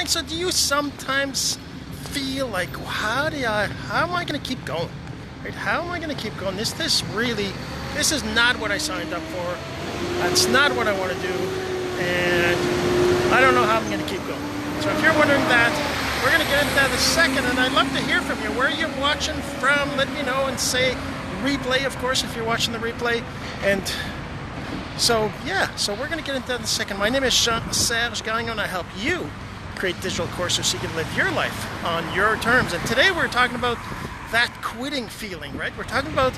morning. So do you sometimes feel like, how am I going to keep going? Right? How am I going to keep going? This is not what I signed up for. That's not what I want to do. And I don't know how I'm going to keep going. So if you're wondering that, we're going to get into that in a second. And I'd love to hear from you. Where are you watching from? Let me know, and say replay, of course, if you're watching the replay. And so, yeah, so we're going to get into that in a second. My name is Jean-Serge Gagnon, and I help you create digital courses so you can live your life on your terms. And today we're talking about that quitting feeling, right? We're talking about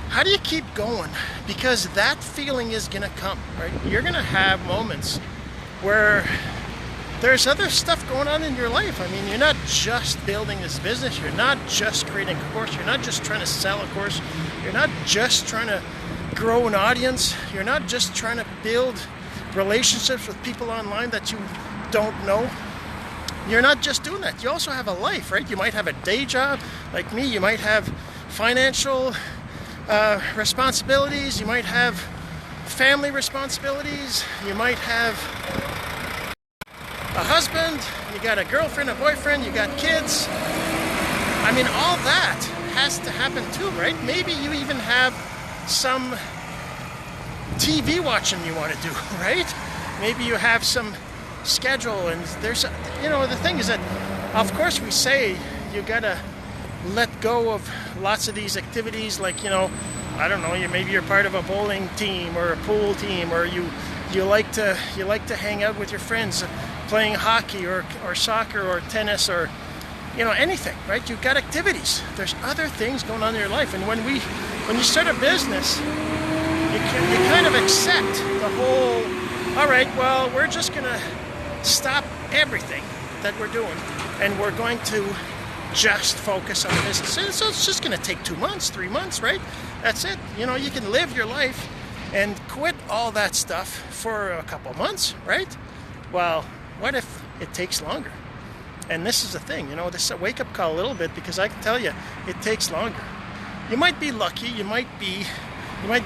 how do you keep going? Because that feeling is going to come, right? You're going to have moments where there's other stuff going on in your life. I mean, you're not just building this business. You're not just creating a course. You're not just trying to sell a course. You're not just trying to grow an audience. You're not just trying to build relationships with people online that you don't know. You're not just doing that. You also have a life, right? You might have a day job like me. You might have financial responsibilities. You might have family responsibilities. You might have a husband. You got a girlfriend, a boyfriend. You got kids. I mean, all that has to happen too, right? Maybe you even have some TV watching you want to do, right? Maybe you have some schedule, and there's, the thing is that, of course, we say you gotta let go of lots of these activities, like, I don't know, maybe you're part of a bowling team or a pool team, or you like to hang out with your friends playing hockey or soccer or tennis or anything, right? You've got activities. There's other things going on in your life, and when you start a business, you kind of accept the whole, all right, well, we're just gonna stop everything that we're doing, and we're going to just focus on the business. So it's just going to take 2 months, 3 months, right? That's it. You can live your life and quit all that stuff for a couple months, right? Well, what if it takes longer? And this is the thing, this is a wake-up call a little bit, because I can tell you, it takes longer. You might be lucky, you might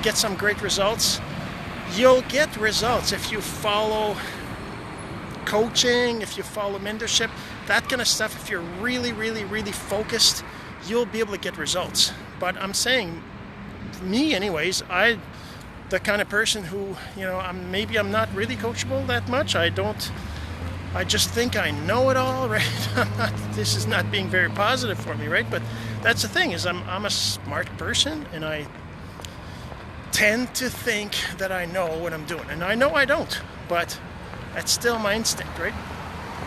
get some great results. You'll get results if you follow coaching, if you follow mentorship, that kind of stuff. If you're really, really, really focused, you'll be able to get results. But I'm saying, me anyways, the kind of person who, I'm not really coachable that much. I just think I know it all, right? This is not being very positive for me, right? But that's the thing, is I'm a smart person, and I tend to think that I know what I'm doing. And I know I don't, but that's still my instinct, right?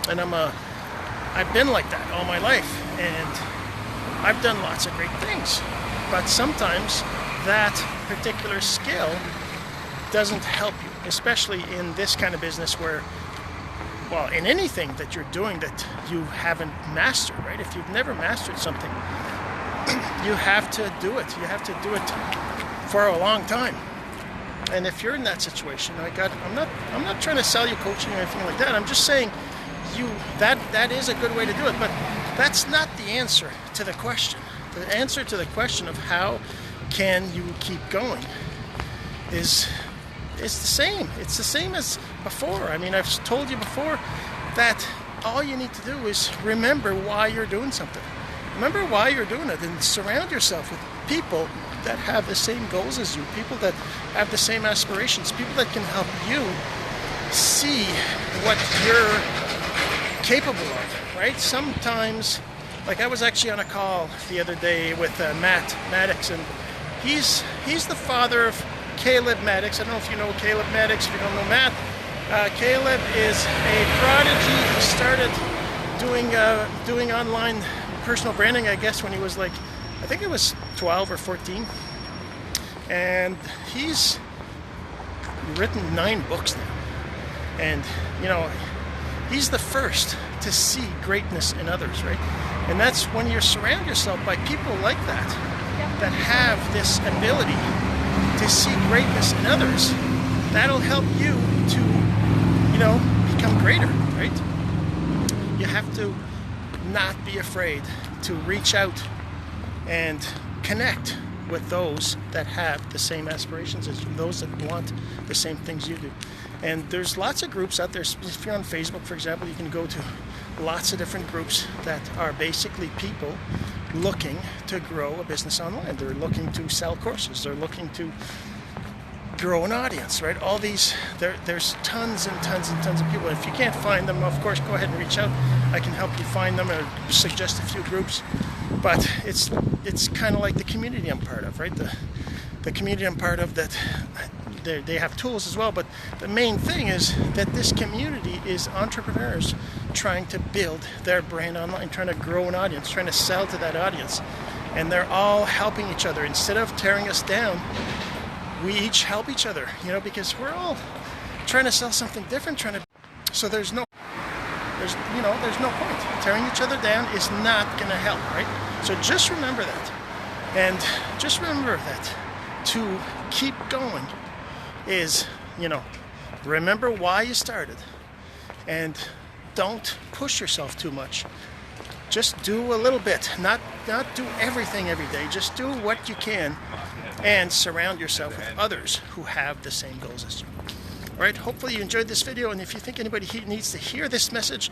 And I've been like that all my life, and I've done lots of great things. But sometimes that particular skill doesn't help you, especially in this kind of business where, well, in anything that you're doing that you haven't mastered, right? If you've never mastered something, you have to do it. You have to do it for a long time. And if you're in that situation, I'm not trying to sell you coaching or anything like that. I'm just saying that is a good way to do it. But that's not the answer to the question. The answer to the question of how can you keep going is the same. It's the same as before. I mean, I've told you before that all you need to do is remember why you're doing something. Remember why you're doing it, and surround yourself with people that have the same goals as you, people that have the same aspirations, people that can help you see what you're capable of, right? Sometimes, like I was actually on a call the other day with Matt Maddox, and he's the father of Caleb Maddox. I don't know if you know Caleb Maddox, if you don't know Matt. Caleb is a prodigy. He started doing online personal branding, I guess, when he was I think it was 12 or 14. And he's written 9 books now. And, he's the first to see greatness in others, right? And that's when you surround yourself by people like that have this ability to see greatness in others. That'll help you to, become greater, right? You have to not be afraid to reach out and connect with those that have the same aspirations as you, those that want the same things you do. And there's lots of groups out there. If you're on Facebook, for example, you can go to lots of different groups that are basically people looking to grow a business online. They're looking to sell courses. They're looking to grow an audience, right? All these, there's tons and tons and tons of people. If you can't find them, of course, go ahead and reach out. I can help you find them or suggest a few groups. But it's kind of like the community I'm part of, right? The community I'm part of, that they have tools as well, but the main thing is that this community is entrepreneurs trying to build their brand online, trying to grow an audience, trying to sell to that audience. And they're all helping each other. Instead of tearing us down, we each help each other, you know, because we're all trying to sell something different, so there's no point. Tearing each other down is not going to help, right? So just remember that. And just remember that to keep going is, you know, remember why you started, and don't push yourself too much. Just do a little bit, not do everything every day. Just do what you can, and surround yourself with others who have the same goals as you. All right, hopefully you enjoyed this video, and if you think anybody needs to hear this message,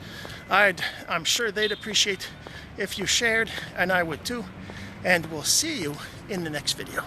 I'm sure they'd appreciate if you shared, and I would too. And we'll see you in the next video.